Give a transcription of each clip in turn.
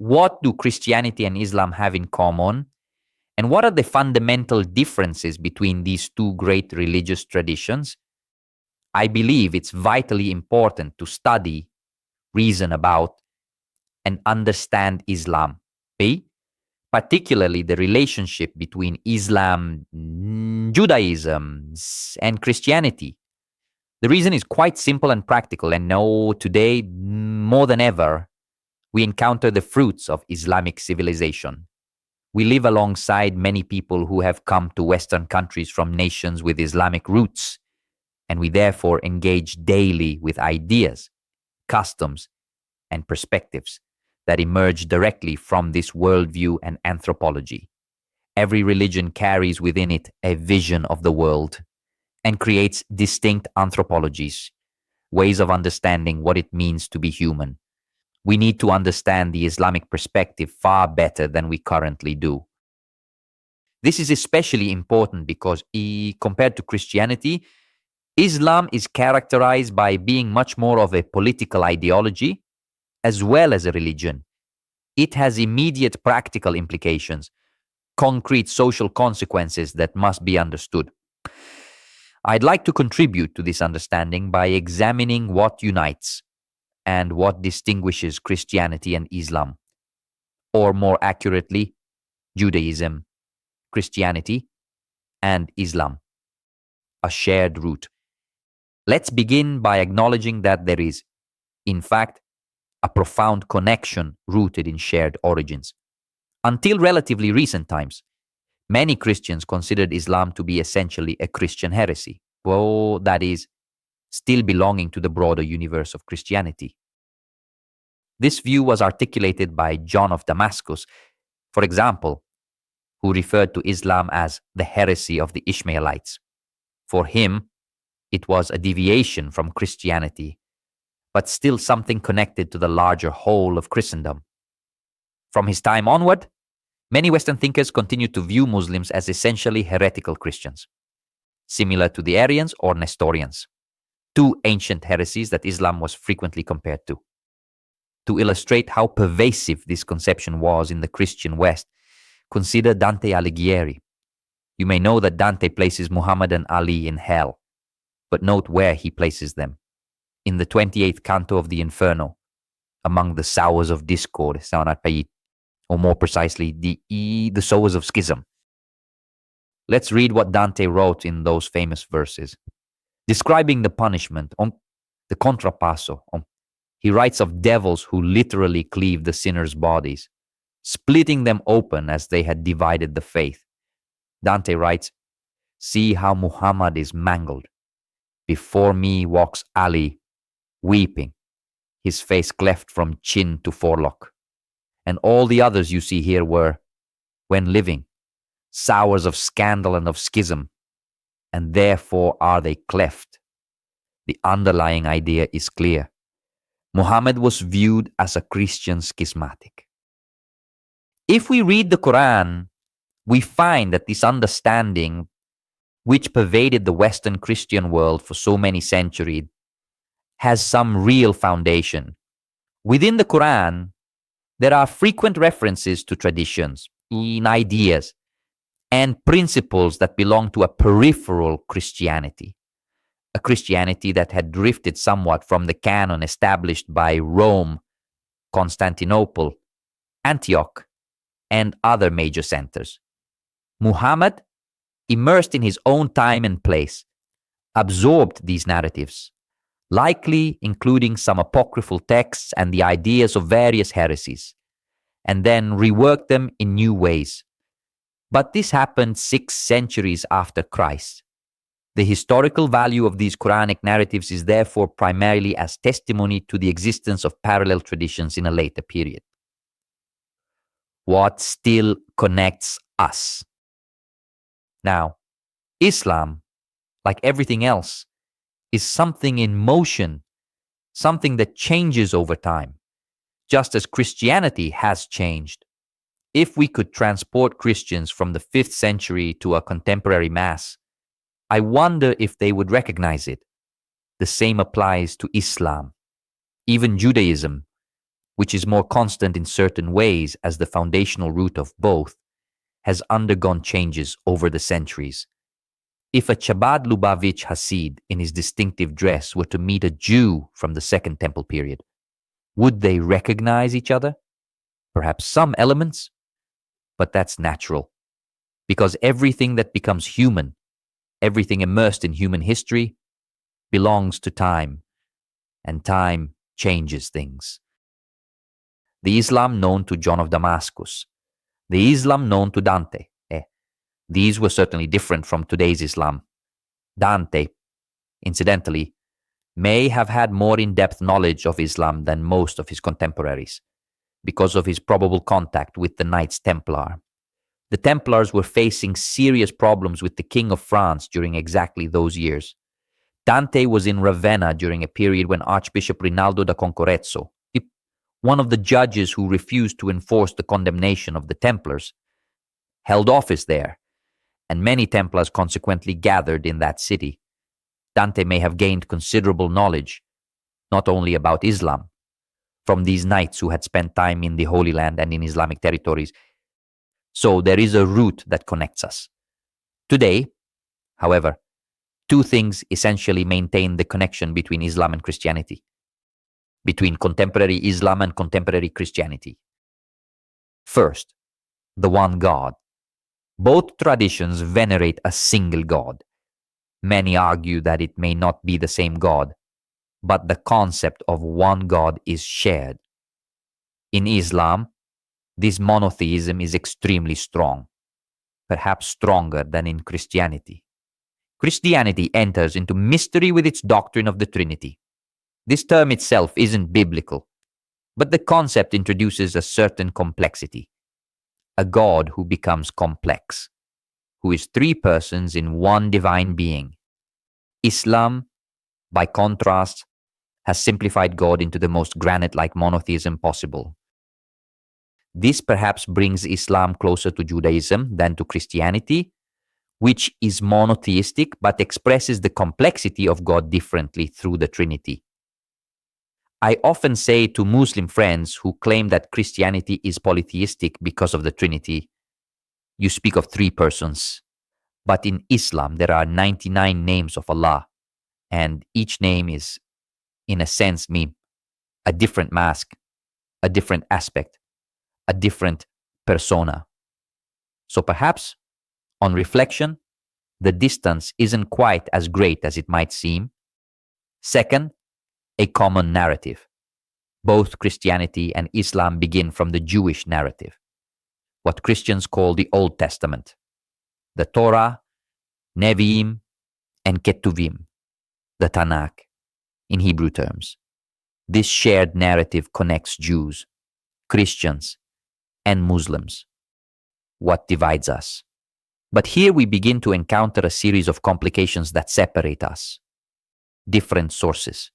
What do Christianity and Islam have in common? And what are the fundamental differences between these two great religious traditions? I believe it's vitally important to study, reason about, and understand Islam. B, particularly the relationship between Islam, Judaism, and Christianity. The reason is quite simple and practical, and now today, more than ever, we encounter the fruits of Islamic civilization. We live alongside many people who have come to Western countries from nations with Islamic roots, and we therefore engage daily with ideas, customs, and perspectives that emerge directly from this worldview and anthropology. Every religion carries within it a vision of the world and creates distinct anthropologies, ways of understanding what it means to be human. We need to understand the Islamic perspective far better than we currently do. This is especially important because, compared to Christianity, Islam is characterized by being much more of a political ideology as well as a religion. It has immediate practical implications, concrete social consequences that must be understood. I'd like to contribute to this understanding by examining what unites and what distinguishes Christianity and Islam, or more accurately, Judaism, Christianity, and Islam, a shared root. Let's begin by acknowledging that there is, in fact, a profound connection rooted in shared origins. Until relatively recent times, many Christians considered Islam to be essentially a Christian heresy, that is, still belonging to the broader universe of Christianity. This view was articulated by John of Damascus, for example, who referred to Islam as the heresy of the Ishmaelites. For him, it was a deviation from Christianity, but still something connected to the larger whole of Christendom. From his time onward, many Western thinkers continued to view Muslims as essentially heretical Christians, similar to the Arians or Nestorians, two ancient heresies that Islam was frequently compared to. To illustrate how pervasive this conception was in the Christian West, consider Dante Alighieri. You may know that Dante places Muhammad and Ali in hell, but note where he places them. In the 28th canto of the Inferno, among the sowers of discord, or more precisely, the sowers of schism. Let's read what Dante wrote in those famous verses. Describing the punishment, the contrapasso, he writes of devils who literally cleave the sinners' bodies, splitting them open as they had divided the faith. Dante writes, "See how Muhammad is mangled. Before me walks Ali, weeping, his face cleft from chin to forelock. And all the others you see here were, when living, sowers of scandal and of schism, and therefore are they cleft." The underlying idea is clear. Muhammad was viewed as a Christian schismatic. If we read the Quran, we find that this understanding, which pervaded the Western Christian world for so many centuries, has some real foundation. Within the Quran, there are frequent references to traditions, in ideas, and principles that belong to a peripheral Christianity, a Christianity that had drifted somewhat from the canon established by Rome, Constantinople, Antioch, and other major centers. Muhammad, immersed in his own time and place, absorbed these narratives, likely including some apocryphal texts and the ideas of various heresies, and then reworked them in new ways. But this happened 6 centuries after Christ. The historical value of these Quranic narratives is therefore primarily as testimony to the existence of parallel traditions in a later period. What still connects us? Now, Islam, like everything else, is something in motion, something that changes over time, just as Christianity has changed. If we could transport Christians from the 5th century to a contemporary Mass, I wonder if they would recognize it. The same applies to Islam, even Judaism, which is more constant in certain ways as the foundational root of both, has undergone changes over the centuries. If a Chabad Lubavitch Hasid in his distinctive dress were to meet a Jew from the Second Temple period, would they recognize each other? Perhaps some elements, but that's natural. Because everything that becomes human, everything immersed in human history, belongs to time, and time changes things. The Islam known to John of Damascus, the Islam known to Dante, these were certainly different from today's Islam. Dante, incidentally, may have had more in-depth knowledge of Islam than most of his contemporaries, because of his probable contact with the Knights Templar. The Templars were facing serious problems with the King of France during exactly those years. Dante was in Ravenna during a period when Archbishop Rinaldo da Concorrezzo, one of the judges who refused to enforce the condemnation of the Templars, held office there, and many Templars consequently gathered in that city. Dante may have gained considerable knowledge, not only about Islam, from these knights who had spent time in the Holy Land and in Islamic territories. So there is a root that connects us. Today, however, two things essentially maintain the connection between Islam and Christianity, between contemporary Islam and contemporary Christianity. First, the one God. Both traditions venerate a single God. Many argue that it may not be the same God, but the concept of one God is shared. In Islam, this monotheism is extremely strong, perhaps stronger than in Christianity. Christianity enters into mystery with its doctrine of the Trinity. This term itself isn't biblical, but the concept introduces a certain complexity. A God who becomes complex, who is three persons in one divine being. Islam, by contrast, has simplified God into the most granite-like monotheism possible. This perhaps brings Islam closer to Judaism than to Christianity, which is monotheistic but expresses the complexity of God differently through the Trinity. I often say to Muslim friends who claim that Christianity is polytheistic because of the Trinity, you speak of three persons, but in Islam there are 99 names of Allah, and each name is, in a sense, a different mask, a different aspect, a different persona. So perhaps, on reflection, the distance isn't quite as great as it might seem. Second, a common narrative. Both Christianity and Islam begin from the Jewish narrative, what Christians call the Old Testament, the Torah, Nevi'im, and Ketuvim, the Tanakh, in Hebrew terms. This shared narrative connects Jews, Christians, and Muslims. What divides us? But here we begin to encounter a series of complications that separate us. Different sources.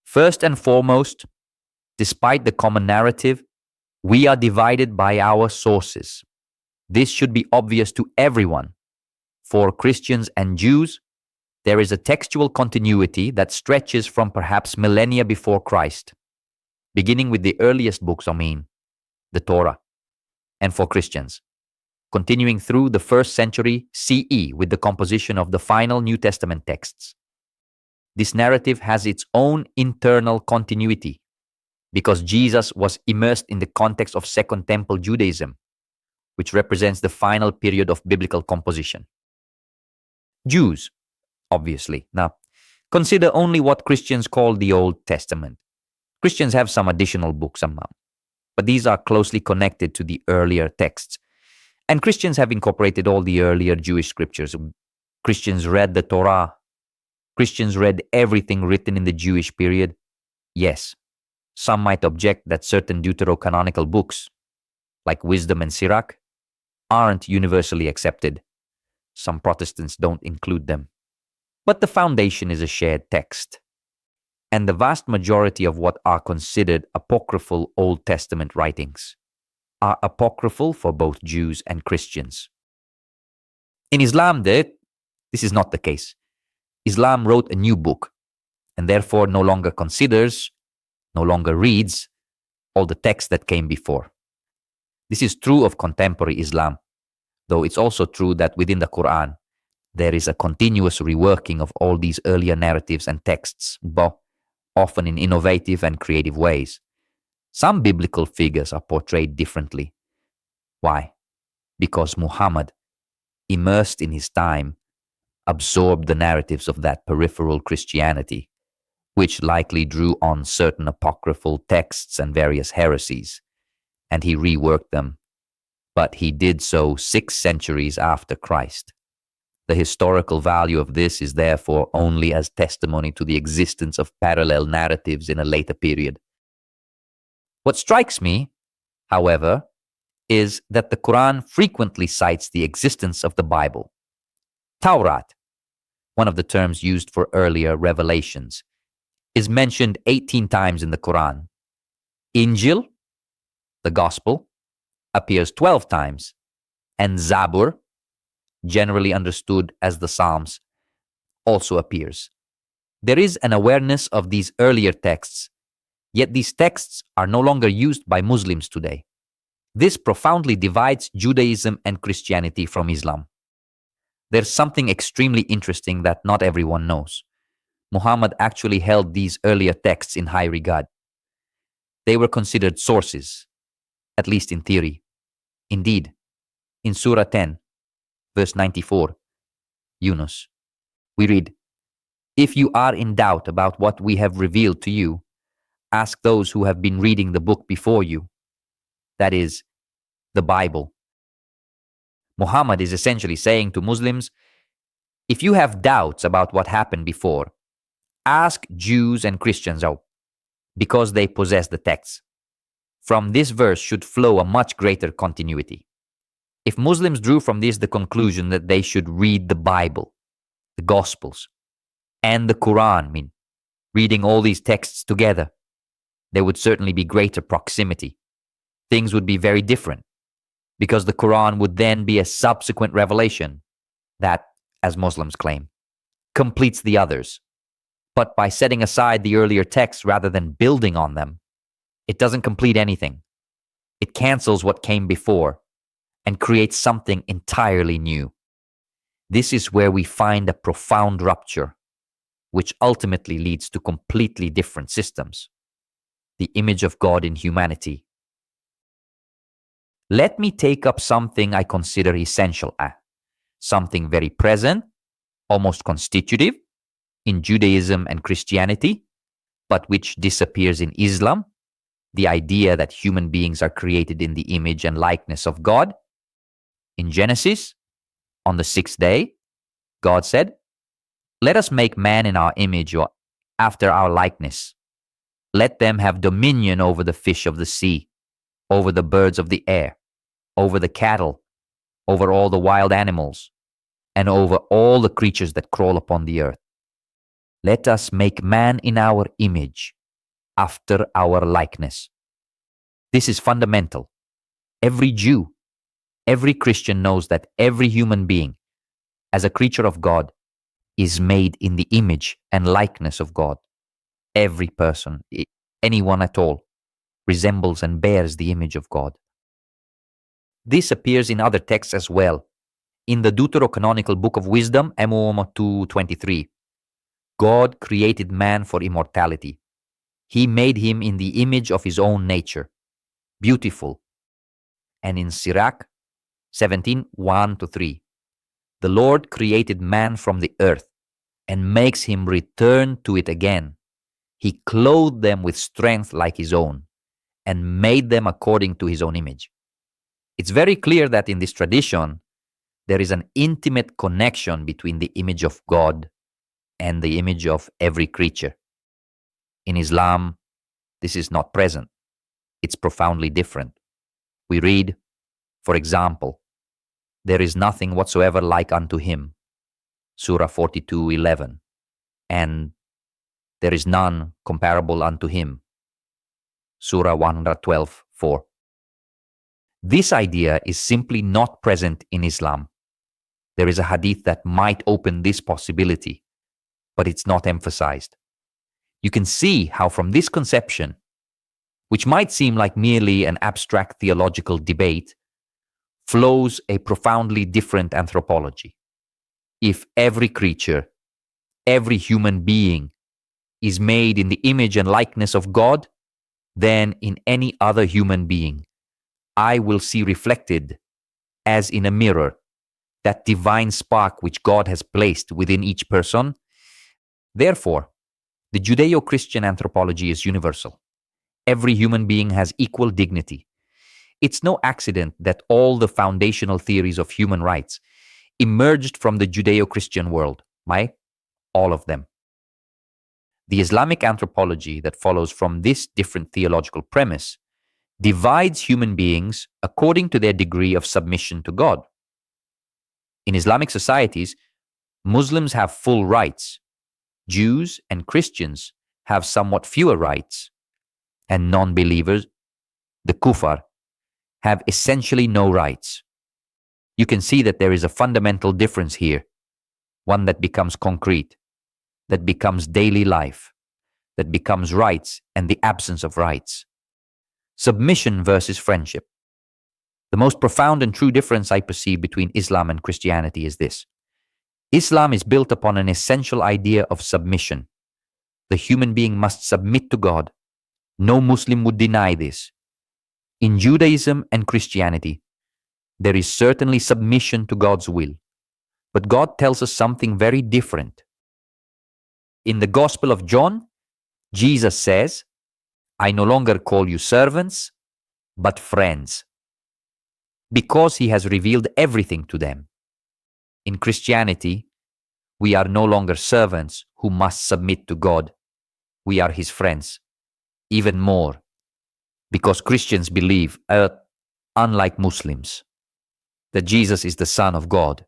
First and foremost, despite the common narrative, we are divided by our sources. This should be obvious to everyone. For Christians and Jews, there is a textual continuity that stretches from perhaps millennia before Christ, beginning with the earliest books, the Torah, and for Christians, continuing through the 1st century CE with the composition of the final New Testament texts. This narrative has its own internal continuity because Jesus was immersed in the context of Second Temple Judaism, which represents the final period of biblical composition. Jews, obviously. Now, consider only what Christians call the Old Testament. Christians have some additional books somehow, but these are closely connected to the earlier texts. And Christians have incorporated all the earlier Jewish scriptures. Christians read the Torah. Christians read everything written in the Jewish period. Yes, some might object that certain deuterocanonical books, like Wisdom and Sirach, aren't universally accepted. Some Protestants don't include them. But the foundation is a shared text. And the vast majority of what are considered apocryphal Old Testament writings are apocryphal for both Jews and Christians. In Islam, this is not the case. Islam wrote a new book, and therefore no longer considers, no longer reads all the texts that came before. This is true of contemporary Islam, though it's also true that within the Quran, there is a continuous reworking of all these earlier narratives and texts, often in innovative and creative ways. Some biblical figures are portrayed differently. Why? Because Muhammad, immersed in his time, absorbed the narratives of that peripheral Christianity, which likely drew on certain apocryphal texts and various heresies, and he reworked them. But he did so 6 centuries after Christ. The historical value of this is therefore only as testimony to the existence of parallel narratives in a later period. What strikes me, however, is that the Quran frequently cites the existence of the Bible. Taurat, one of the terms used for earlier revelations, is mentioned 18 times in the Quran. Injil, the Gospel, appears 12 times, and Zabur, generally understood as the Psalms, also appears. There is an awareness of these earlier texts, yet these texts are no longer used by Muslims today. This profoundly divides Judaism and Christianity from Islam. There's something extremely interesting that not everyone knows. Muhammad actually held these earlier texts in high regard. They were considered sources, at least in theory. Indeed, in Surah 10, verse 94, Yunus, we read, "If you are in doubt about what we have revealed to you, ask those who have been reading the book before you." That is, the Bible. Muhammad is essentially saying to Muslims, if you have doubts about what happened before, ask Jews and Christians out, because they possess the texts. From this verse should flow a much greater continuity. If Muslims drew from this the conclusion that they should read the Bible, the Gospels, and the Quran, reading all these texts together, there would certainly be greater proximity. Things would be very different, because the Quran would then be a subsequent revelation that, as Muslims claim, completes the others. But by setting aside the earlier texts rather than building on them, it doesn't complete anything. It cancels what came before and creates something entirely new. This is where we find a profound rupture, which ultimately leads to completely different systems. The image of God in humanity. Let me take up something I consider essential, something very present, almost constitutive, in Judaism and Christianity, but which disappears in Islam, the idea that human beings are created in the image and likeness of God. In Genesis, on the 6th day, God said, "Let us make man in our image or after our likeness. Let them have dominion over the fish of the sea, over the birds of the air, over the cattle, over all the wild animals, and over all the creatures that crawl upon the earth. Let us make man in our image, after our likeness." This is fundamental. Every Jew, every Christian knows that every human being, as a creature of God, is made in the image and likeness of God. Every person, anyone at all, resembles and bears the image of God. This appears in other texts as well. In the Deuterocanonical Book of Wisdom, Em 2:23, God created man for immortality. He made him in the image of his own nature, beautiful. And in Sirach 17:1-3, the Lord created man from the earth and makes him return to it again. He clothed them with strength like his own and made them according to his own image. It's very clear that in this tradition, there is an intimate connection between the image of God and the image of every creature. In Islam, this is not present. It's profoundly different. We read, for example, "There is nothing whatsoever like unto him," Surah 42:11, and "There is none comparable unto him," Surah 112:4. This idea is simply not present in Islam. There is a hadith that might open this possibility, but it's not emphasized. You can see how from this conception, which might seem like merely an abstract theological debate, flows a profoundly different anthropology. If every creature, every human being is made in the image and likeness of God, then in any other human being, I will see reflected, as in a mirror, that divine spark which God has placed within each person. Therefore, the Judeo-Christian anthropology is universal. Every human being has equal dignity. It's no accident that all the foundational theories of human rights emerged from the Judeo-Christian world, all of them. The Islamic anthropology that follows from this different theological premise divides human beings according to their degree of submission to God. In Islamic societies, Muslims have full rights. Jews and Christians have somewhat fewer rights, and non-believers, the kuffar, have essentially no rights. You can see that there is a fundamental difference here, one that becomes concrete, that becomes daily life, that becomes rights and the absence of rights. Submission versus friendship. The most profound and true difference I perceive between Islam and Christianity is this. Islam is built upon an essential idea of submission. The human being must submit to God. No Muslim would deny this. In Judaism and Christianity, there is certainly submission to God's will, but God tells us something very different. In the Gospel of John, Jesus says, I no longer call you servants, but friends, because he has revealed everything to them. In Christianity, we are no longer servants who must submit to God. We are his friends, even more, because Christians believe, unlike Muslims, that Jesus is the Son of God.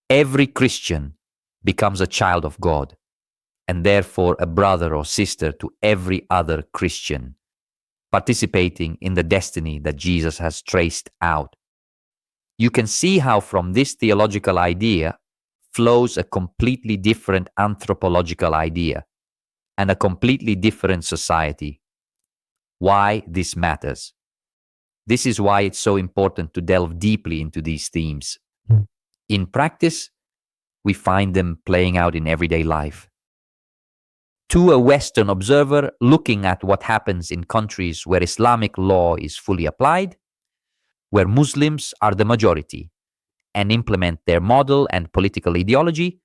Every Christian becomes a child of God, and therefore a brother or sister to every other Christian, participating in the destiny that Jesus has traced out. You can see how from this theological idea flows a completely different anthropological idea and a completely different society. Why this matters. This is why it's so important to delve deeply into these themes. In practice, we find them playing out in everyday life. To a Western observer looking at what happens in countries where Islamic law is fully applied, where Muslims are the majority and implement their model and political ideology,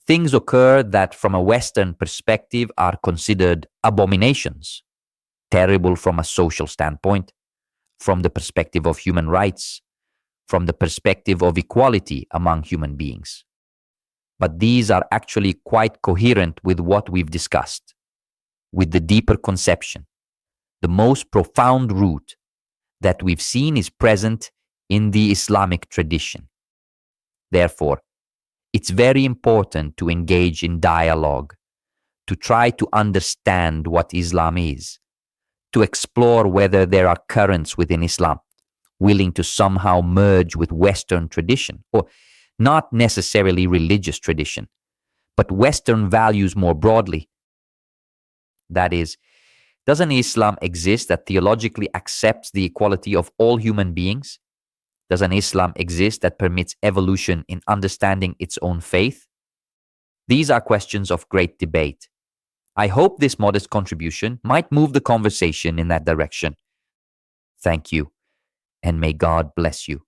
things occur that from a Western perspective are considered abominations, terrible from a social standpoint, from the perspective of human rights, from the perspective of equality among human beings. But these are actually quite coherent with what we've discussed, with the deeper conception, the most profound root that we've seen is present in the Islamic tradition. Therefore, it's very important to engage in dialogue, to try to understand what Islam is, to explore whether there are currents within Islam willing to somehow merge with Western tradition, or not necessarily religious tradition, but Western values more broadly. That is, does an Islam exist that theologically accepts the equality of all human beings? Does an Islam exist that permits evolution in understanding its own faith? These are questions of great debate. I hope this modest contribution might move the conversation in that direction. Thank you, and may God bless you.